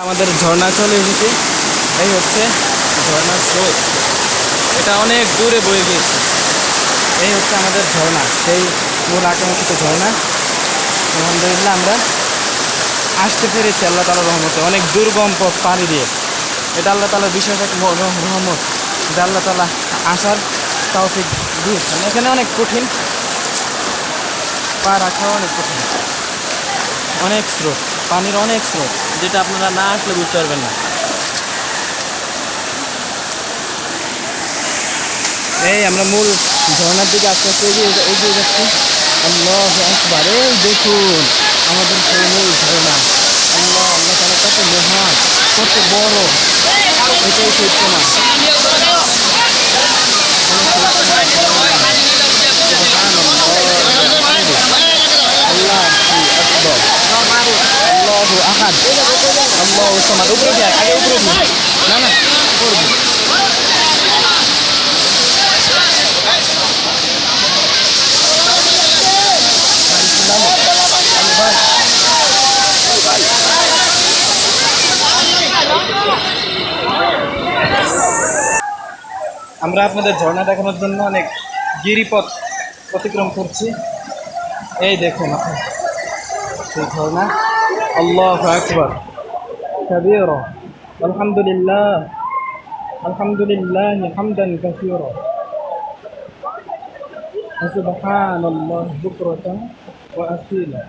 আমাদের ঝর্ণা চলে এসেছে। এই হচ্ছে ঝর্ণার স্রোত, এটা অনেক দূরে বয়ে গিয়েছে। এই হচ্ছে আমাদের ঝর্ণা, সেই মূল আকাঙ্ক্ষিত ঝর্ণা। আলহামদুলিল্লাহ আমরা আসতে পেরেছি আল্লাহ তাআলার রহমতে, অনেক দুর্গম পথ পাড়ি দিয়ে। এটা আল্লাহ তাআলার বিশেষ এক রহমত যে আল্লাহ তাআলা আসার তৌফিক দিয়েছেন। এখানে অনেক কঠিন, পা রাখাও অনেক কঠিন, অনেক স্রোত, পানির অনেক স্রোত, যেটা আপনারা না আসলে বুঝতে পারবেন না। এই আমরা মূল ঝর্ণার দিকে আস্তে আস্তে এগিয়ে যাচ্ছি। আল্লাহু আকবার, এই দেখুন আমাদের সেই মূল ঝর্ণা। আল্লাহ, আল্লাহ তাআলা কত মহান, কত বড়, এটাই সেই প্রমাণ। আল্লাহু আকবার, আল্লাহু আহাদ, আল্লাহু সামাদ। উপরে দিয়ে আগে উপরে দিয়ে, না না করবো। আমরা আপনাদের ঝর্ণা দেখানোর জন্য অনেক গিরিপথ অতিক্রম করছি। এই দেখুন সেই ঝর্ণা। আল্লাহু আকবার কাবীরা, আলহামদুলিল্লাহ, আলহামদুলিল্লাহ হামদান কাসীরা, সুবহানাল্লাহ বুকরাতান ওয়া আসীলা।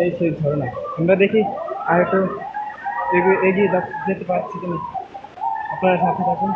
এই সেই ঝর্ণা। আমরা দেখি আর একটু এগিয়ে যেতে পারছি কিনা। আপনারা সাথে থাকুন।